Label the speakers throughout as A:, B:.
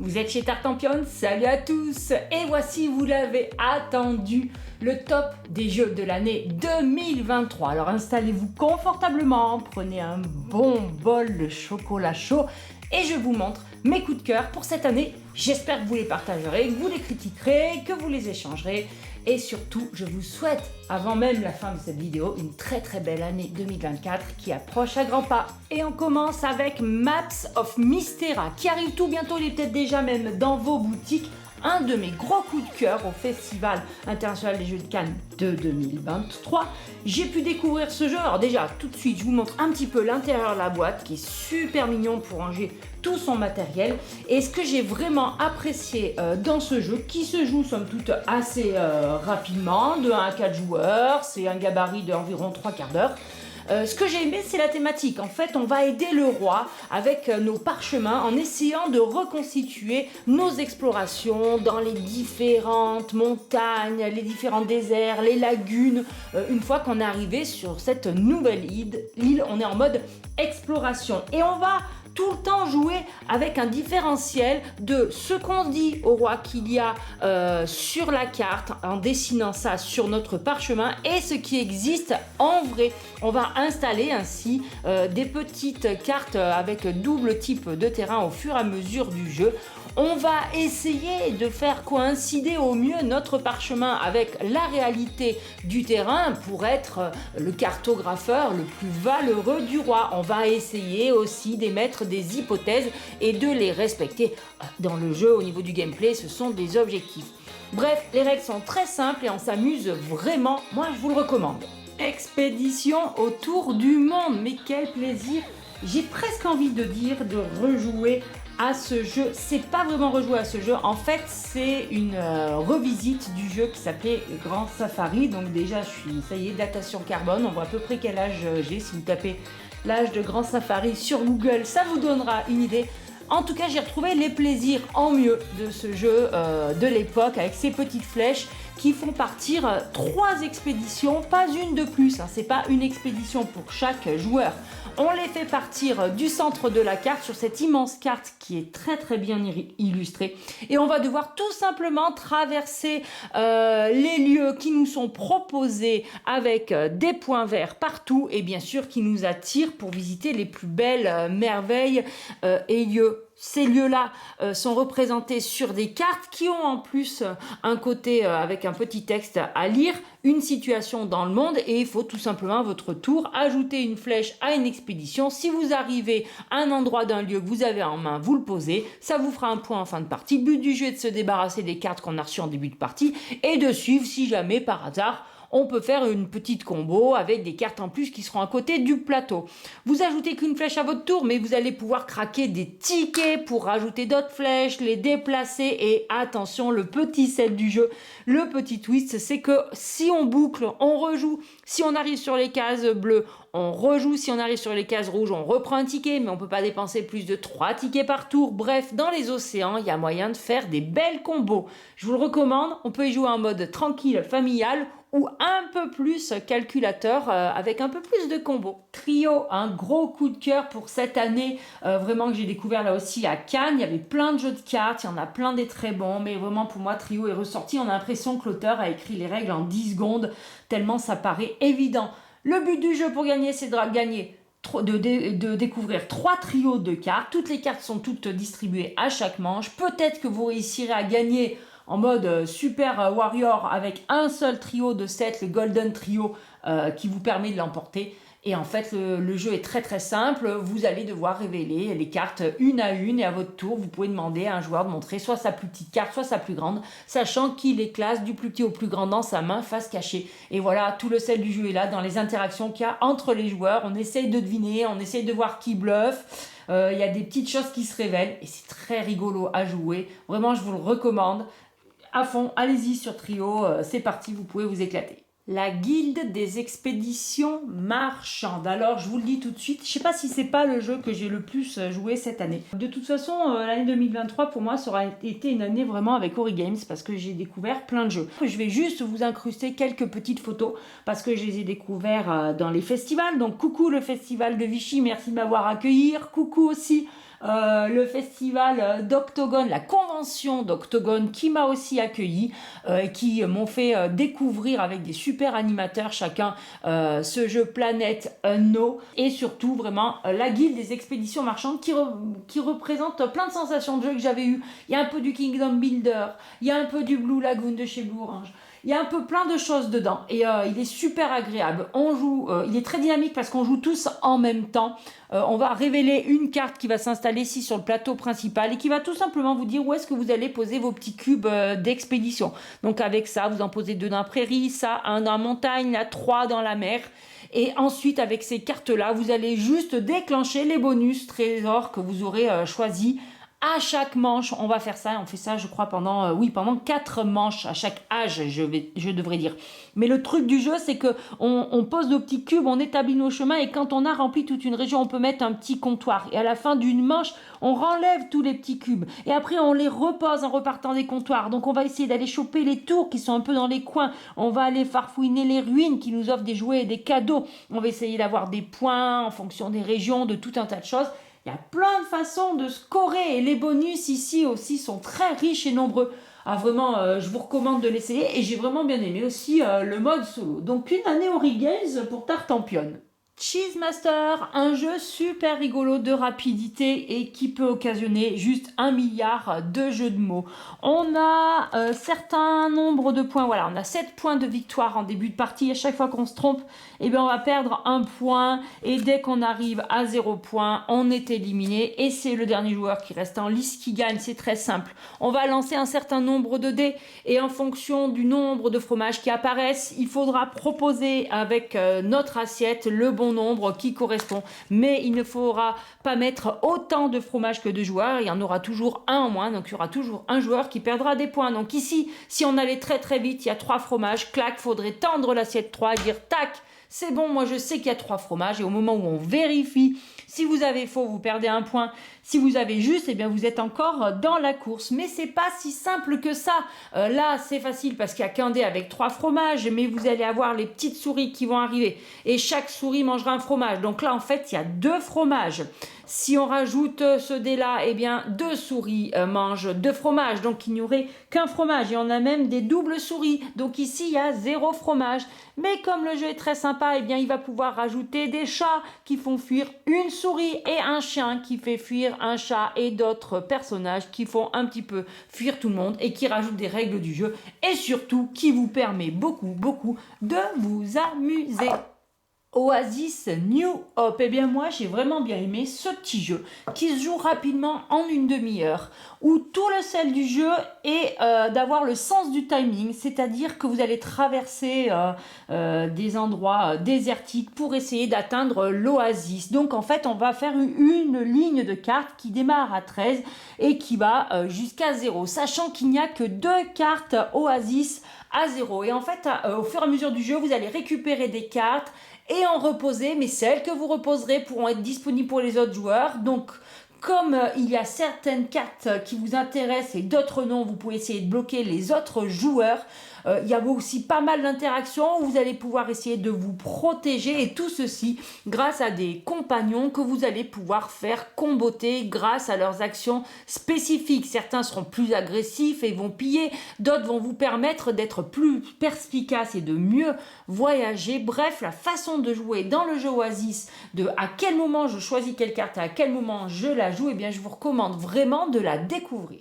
A: Vous êtes chez Tartampion, salut à tous. Et voici, vous l'avez attendu, le top des jeux de l'année 2023. Alors installez-vous confortablement, prenez un bon bol de chocolat chaud et je vous montre mes coups de cœur pour cette année. J'espère que vous les partagerez, que vous les critiquerez, que vous les échangerez. Et surtout, je vous souhaite, avant même la fin de cette vidéo, une très belle année 2024 qui approche à grands pas. Et on commence avec Maps of Mystera, qui arrive tout bientôt, il est peut-être déjà même dans vos boutiques. Un de mes gros coups de cœur au Festival international des jeux de Cannes de 2023. J'ai pu découvrir ce jeu. Alors déjà, tout de suite, je vous montre un petit peu l'intérieur de la boîte qui est super mignon pour ranger tout son matériel. Et ce que j'ai vraiment apprécié dans ce jeu, qui se joue somme toute assez rapidement, de 1 à 4 joueurs, c'est un gabarit d'environ 3/4 d'heure. Ce que j'ai aimé, c'est la thématique. En fait, on va aider le roi avec nos parchemins en essayant de reconstituer nos explorations dans les différentes montagnes, les différents déserts, les lagunes. Une fois qu'on est arrivé sur cette nouvelle île, on est en mode exploration. Et on va tout le temps jouer avec un différentiel de ce qu'on dit au roi qu'il y a sur la carte en dessinant ça sur notre parchemin et ce qui existe en vrai. On va installer ainsi des petites cartes avec double type de terrain au fur et à mesure du jeu. On va essayer de faire coïncider au mieux notre parchemin avec la réalité du terrain pour être le cartographeur le plus valeureux du roi. On va essayer aussi d'émettre des hypothèses et de les respecter. Dans le jeu, au niveau du gameplay, ce sont des objectifs. Bref, les règles sont très simples et on s'amuse vraiment. Moi, je vous le recommande. Expédition autour du monde. Mais quel plaisir! J'ai presque envie de dire de rejouer à ce jeu. C'est pas vraiment rejouer à ce jeu, en fait c'est une revisite du jeu qui s'appelait Grand Safari. Donc déjà ça y est, datation carbone, on voit à peu près quel âge j'ai. Si vous tapez l'âge de Grand Safari sur Google, ça vous donnera une idée. En tout cas, j'ai retrouvé les plaisirs en mieux de ce jeu de l'époque avec ces petites flèches qui font partir 3 expéditions, pas une de plus, hein. C'est pas une expédition pour chaque joueur. On les fait partir du centre de la carte sur cette immense carte qui est très bien illustrée. Et on va devoir tout simplement traverser les lieux qui nous sont proposés avec des points verts partout et bien sûr qui nous attirent pour visiter les plus belles merveilles et lieux. Ces lieux-là sont représentés sur des cartes qui ont en plus un côté avec un petit texte à lire, une situation dans le monde et il faut tout simplement à votre tour ajouter une flèche à une expédition. Si vous arrivez à un endroit d'un lieu que vous avez en main, vous le posez, ça vous fera un point en fin de partie. Le but du jeu est de se débarrasser des cartes qu'on a reçues en début de partie et de suivre si jamais par hasard on peut faire une petite combo avec des cartes en plus qui seront à côté du plateau. Vous ajoutez qu'une flèche à votre tour, mais vous allez pouvoir craquer des tickets pour rajouter d'autres flèches, les déplacer et attention, le petit sel du jeu, le petit twist, c'est que si on boucle, on rejoue. Si on arrive sur les cases bleues, on rejoue. Si on arrive sur les cases rouges, on reprend un ticket, mais on peut pas dépenser plus de 3 tickets par tour. Bref, dans les océans, il y a moyen de faire des belles combos. Je vous le recommande, on peut y jouer en mode tranquille, familial, ou un peu plus calculateur avec un peu plus de combos. Trio, un gros coup de cœur pour cette année, vraiment que j'ai découvert là aussi à Cannes. Il y avait plein de jeux de cartes, il y en a plein des très bons, mais vraiment pour moi Trio est ressorti. On a l'impression que l'auteur a écrit les règles en 10 secondes, tellement ça paraît évident. Le but du jeu pour gagner, c'est de découvrir 3 trios de cartes. Toutes les cartes sont toutes distribuées à chaque manche. Peut-être que vous réussirez à gagner en mode Super Warrior avec un seul trio de 7, le Golden Trio, qui vous permet de l'emporter. Et en fait, le jeu est très simple. Vous allez devoir révéler les cartes une à une et à votre tour, vous pouvez demander à un joueur de montrer soit sa plus petite carte, soit sa plus grande, sachant qu'il les classe du plus petit au plus grand dans sa main face cachée. Et voilà, tout le sel du jeu est là, dans les interactions qu'il y a entre les joueurs. On essaye de deviner, on essaye de voir qui bluffe. Il y a des petites choses qui se révèlent et c'est très rigolo à jouer. Vraiment, je vous le recommande. À fond, allez-y sur Trio, c'est parti, vous pouvez vous éclater. La guilde des expéditions marchandes. Alors, je vous le dis tout de suite, je sais pas si c'est pas le jeu que j'ai le plus joué cette année. De toute façon, l'année 2023, pour moi, ça aura été une année vraiment avec Ori Games parce que j'ai découvert plein de jeux. Je vais juste vous incruster quelques petites photos parce que je les ai découverts dans les festivals. Donc, coucou le festival de Vichy, merci de m'avoir accueilli. Coucou aussi le festival d'Octogone, la convention d'Octogone qui m'a aussi accueilli, qui m'ont fait découvrir avec des super animateurs chacun ce jeu Planète No, et surtout vraiment la guilde des expéditions marchandes qui représente plein de sensations de jeu que j'avais eu. Il y a un peu du Kingdom Builder, il y a un peu du Blue Lagoon de chez Blue Orange. Il y a un peu plein de choses dedans et il est super agréable. On joue, il est très dynamique parce qu'on joue tous en même temps. On va révéler une carte qui va s'installer ici sur le plateau principal et qui va tout simplement vous dire où est-ce que vous allez poser vos petits cubes d'expédition. Donc avec ça, vous en posez 2 dans la prairie, ça, 1 dans la montagne, là, 3 dans la mer. Et ensuite, avec ces cartes-là, vous allez juste déclencher les bonus trésors que vous aurez choisis. À chaque manche, on va faire ça, on fait ça je crois pendant 4 manches à chaque âge, je devrais dire. Mais le truc du jeu, c'est que on pose nos petits cubes, on établit nos chemins et quand on a rempli toute une région, on peut mettre un petit comptoir. Et à la fin d'une manche, on renlève tous les petits cubes et après on les repose en repartant des comptoirs. Donc on va essayer d'aller choper les tours qui sont un peu dans les coins, on va aller farfouiner les ruines qui nous offrent des jouets et des cadeaux. On va essayer d'avoir des points en fonction des régions, de tout un tas de choses. Il y a plein de façons de scorer et les bonus ici aussi sont très riches et nombreux. Ah, vraiment, je vous recommande de l'essayer et j'ai vraiment bien aimé aussi le mode solo. Donc une année Ori Games pour Tartampion. Cheese Master, un jeu super rigolo de rapidité et qui peut occasionner juste 1 milliard de jeux de mots. On a certain nombre de points, voilà, on a 7 points de victoire en début de partie. À chaque fois qu'on se trompe, eh bien, on va perdre 1 point et dès qu'on arrive à 0 point, on est éliminé et c'est le dernier joueur qui reste en lice qui gagne. C'est très simple. On va lancer un certain nombre de dés et en fonction du nombre de fromages qui apparaissent, il faudra proposer avec notre assiette le bon nombre qui correspond, mais il ne faudra pas mettre autant de fromage que de joueurs, il y en aura toujours un en moins, donc il y aura toujours un joueur qui perdra des points. Donc ici, si on allait très très vite, il y a 3 fromages, clac, faudrait tendre l'assiette 3 et dire tac, c'est bon, moi je sais qu'il y a 3 fromages, et au moment où on vérifie, si vous avez faux, vous perdez 1 point. Si vous avez juste, eh bien vous êtes encore dans la course. Mais c'est pas si simple que ça. Là, c'est facile parce qu'il y a qu'un dé avec 3 fromages, mais vous allez avoir les petites souris qui vont arriver. Et chaque souris mangera un fromage. Donc là, en fait, il y a 2 fromages. Si on rajoute ce dé-là, eh bien 2 souris mangent 2 fromages. Donc il n'y aurait qu'un fromage. Et on a même des doubles souris. Donc ici, il y a 0 fromage. Mais comme le jeu est très sympa, eh bien il va pouvoir rajouter des chats qui font fuir une souris et un chien qui fait fuir un chat et d'autres personnages qui font un petit peu fuir tout le monde et qui rajoutent des règles du jeu et surtout qui vous permet beaucoup de vous amuser. Oasis New Hope, eh bien moi j'ai vraiment bien aimé ce petit jeu qui se joue rapidement en une demi-heure où tout le sel du jeu est d'avoir le sens du timing, c'est-à-dire que vous allez traverser des endroits désertiques pour essayer d'atteindre l'oasis. Donc en fait on va faire une ligne de cartes qui démarre à 13 et qui va jusqu'à 0, sachant qu'il n'y a que 2 cartes oasis à 0 et en fait au fur et à mesure du jeu vous allez récupérer des cartes et en reposer, mais celles que vous reposerez pourront être disponibles pour les autres joueurs. Donc, comme il y a certaines cartes qui vous intéressent et d'autres non, vous pouvez essayer de bloquer les autres joueurs. Il y a aussi pas mal d'interactions où vous allez pouvoir essayer de vous protéger et tout ceci grâce à des compagnons que vous allez pouvoir faire comboter grâce à leurs actions spécifiques. Certains seront plus agressifs et vont piller, d'autres vont vous permettre d'être plus perspicaces et de mieux voyager. Bref, la façon de jouer dans le jeu Oasis, de à quel moment je choisis quelle carte et à quel moment je la joue, eh bien je vous recommande vraiment de la découvrir.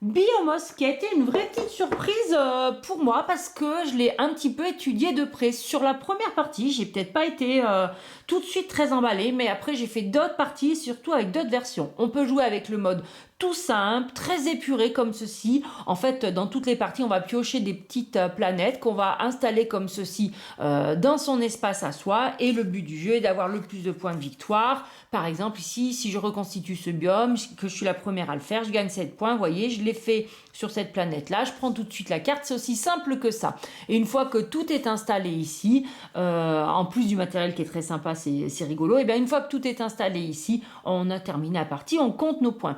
A: Biomos qui a été une vraie petite surprise pour moi parce que je l'ai un petit peu étudié de près. Sur la première partie, j'ai peut-être pas été tout de suite très emballée, mais après j'ai fait d'autres parties, surtout avec d'autres versions. On peut jouer avec le mode tout simple, très épuré comme ceci. En fait, dans toutes les parties, on va piocher des petites planètes qu'on va installer comme ceci dans son espace à soi. Et le but du jeu est d'avoir le plus de points de victoire. Par exemple, ici, si je reconstitue ce biome, que je suis la première à le faire, je gagne 7 points. Vous voyez, je l'ai fait sur cette planète-là. Je prends tout de suite la carte. C'est aussi simple que ça. Et une fois que tout est installé ici, en plus du matériel qui est très sympa, c'est rigolo, et bien une fois que tout est installé ici, on a terminé la partie, on compte nos points.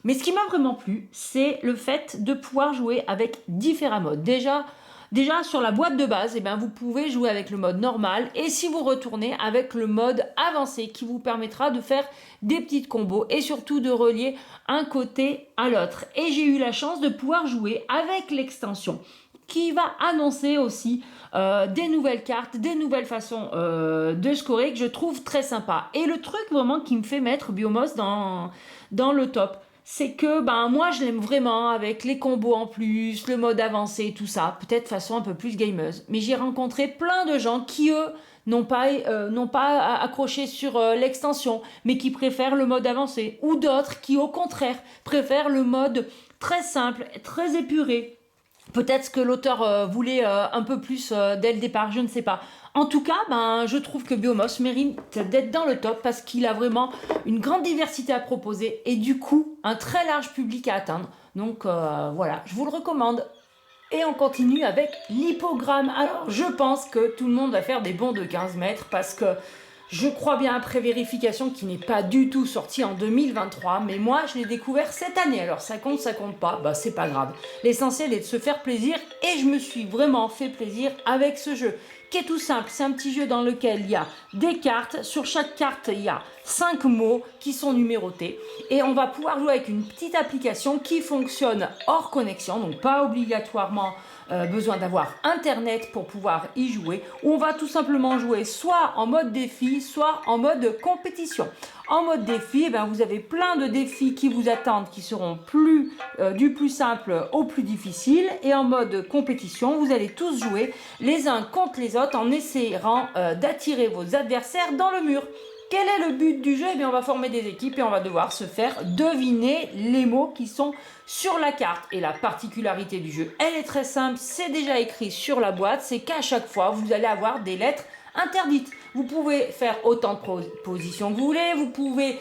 A: Mais ce qui m'a vraiment plu, c'est le fait de pouvoir jouer avec différents modes. Déjà, Déjà sur la boîte de base, eh bien, vous pouvez jouer avec le mode normal et si vous retournez avec le mode avancé qui vous permettra de faire des petites combos et surtout de relier un côté à l'autre. Et j'ai eu la chance de pouvoir jouer avec l'extension qui va annoncer aussi des nouvelles cartes, des nouvelles façons de scorer que je trouve très sympa. Et le truc vraiment qui me fait mettre Biomos dans le top, c'est que moi je l'aime vraiment avec les combos en plus, le mode avancé, tout ça, peut-être façon un peu plus gameuse. Mais j'ai rencontré plein de gens qui eux n'ont pas accroché sur l'extension, mais qui préfèrent le mode avancé, ou d'autres qui au contraire préfèrent le mode très simple, très épuré. Peut-être que l'auteur voulait un peu plus dès le départ, je ne sais pas. En tout cas, je trouve que Biomos mérite d'être dans le top parce qu'il a vraiment une grande diversité à proposer et du coup, un très large public à atteindre. Donc voilà, je vous le recommande. Et on continue avec l'hippogramme. Alors, je pense que tout le monde va faire des bonds de 15 mètres parce que je crois bien après vérification qu'il n'est pas du tout sorti en 2023, mais moi je l'ai découvert cette année, alors ça compte pas, c'est pas grave. L'essentiel est de se faire plaisir et je me suis vraiment fait plaisir avec ce jeu qui est tout simple. C'est un petit jeu dans lequel il y a des cartes, sur chaque carte il y a 5 mots qui sont numérotés et on va pouvoir jouer avec une petite application qui fonctionne hors connexion, donc pas obligatoirement besoin d'avoir internet pour pouvoir y jouer, où on va tout simplement jouer soit en mode défi, soit en mode compétition. En mode défi, vous avez plein de défis qui vous attendent, qui seront du plus simple au plus difficile. Et en mode compétition, vous allez tous jouer les uns contre les autres en essayant d'attirer vos adversaires dans le mur. Quel est le but du jeu? On va former des équipes et on va devoir se faire deviner les mots qui sont sur la carte. Et la particularité du jeu, elle est très simple, c'est déjà écrit sur la boîte, c'est qu'à chaque fois, vous allez avoir des lettres interdites. Vous pouvez faire autant de positions que vous voulez, vous pouvez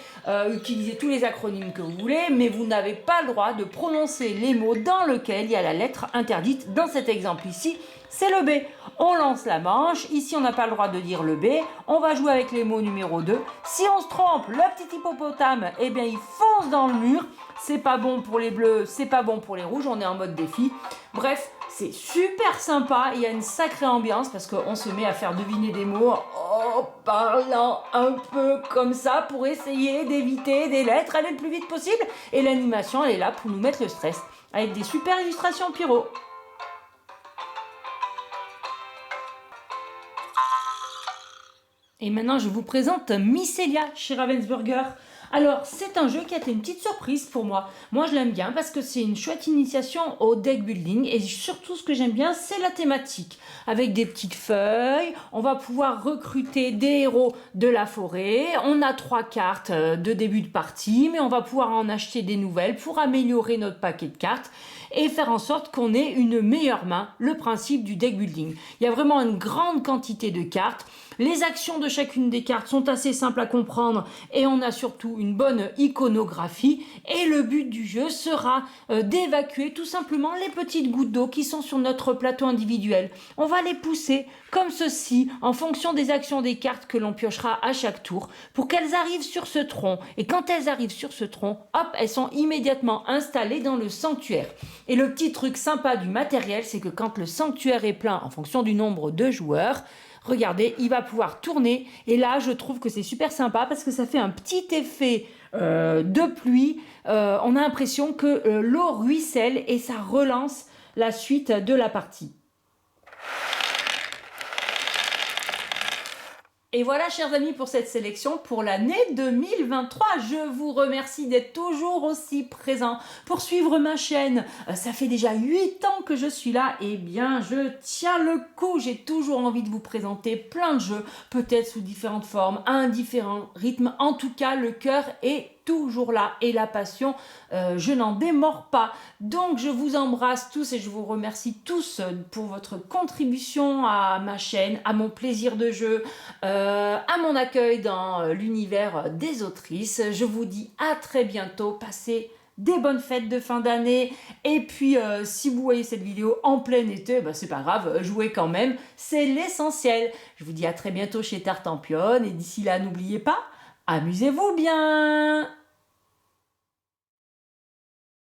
A: utiliser tous les acronymes que vous voulez, mais vous n'avez pas le droit de prononcer les mots dans lesquels il y a la lettre interdite. Dans cet exemple ici, c'est le B. On lance la manche, ici on n'a pas le droit de dire le B, on va jouer avec les mots numéro 2. Si on se trompe, le petit hippopotame, il fonce dans le mur. C'est pas bon pour les bleus, c'est pas bon pour les rouges, on est en mode défi. Bref, c'est super sympa, il y a une sacrée ambiance parce qu'on se met à faire deviner des mots en parlant un peu comme ça pour essayer d'éviter des lettres, aller le plus vite possible. Et l'animation, elle est là pour nous mettre le stress avec des super illustrations pyro. Et maintenant, je vous présente Mycelia chez Ravensburger. Alors, c'est un jeu qui a été une petite surprise pour moi. Moi, je l'aime bien parce que c'est une chouette initiation au deck building. Et surtout, ce que j'aime bien, c'est la thématique. Avec des petites feuilles, on va pouvoir recruter des héros de la forêt. On a 3 cartes de début de partie, mais on va pouvoir en acheter des nouvelles pour améliorer notre paquet de cartes et faire en sorte qu'on ait une meilleure main, le principe du deck building. Il y a vraiment une grande quantité de cartes. Les actions de chacune des cartes sont assez simples à comprendre et on a surtout une bonne iconographie. Et le but du jeu sera d'évacuer tout simplement les petites gouttes d'eau qui sont sur notre plateau individuel. On va les pousser comme ceci en fonction des actions des cartes que l'on piochera à chaque tour pour qu'elles arrivent sur ce tronc. Et quand elles arrivent sur ce tronc, hop, elles sont immédiatement installées dans le sanctuaire. Et le petit truc sympa du matériel, c'est que quand le sanctuaire est plein en fonction du nombre de joueurs, regardez, il va pouvoir tourner. Et là, je trouve que c'est super sympa parce que ça fait un petit effet de pluie. On a l'impression que l'eau ruisselle et ça relance la suite de la partie. Et voilà, chers amis, pour cette sélection pour l'année 2023. Je vous remercie d'être toujours aussi présents pour suivre ma chaîne. Ça fait déjà 8 ans que je suis là. Eh bien, je tiens le coup. J'ai toujours envie de vous présenter plein de jeux, peut-être sous différentes formes, à un différent rythme. En tout cas, le cœur est toujours là et la passion, je n'en démords pas. Donc je vous embrasse tous et je vous remercie tous pour votre contribution à ma chaîne, à mon plaisir de jeu, à mon accueil dans l'univers des autrices. Je vous dis à très bientôt, passez des bonnes fêtes de fin d'année et puis si vous voyez cette vidéo en plein été, c'est pas grave, jouez quand même, c'est l'essentiel. Je vous dis à très bientôt chez Tartampion et d'ici là n'oubliez pas, amusez-vous bien!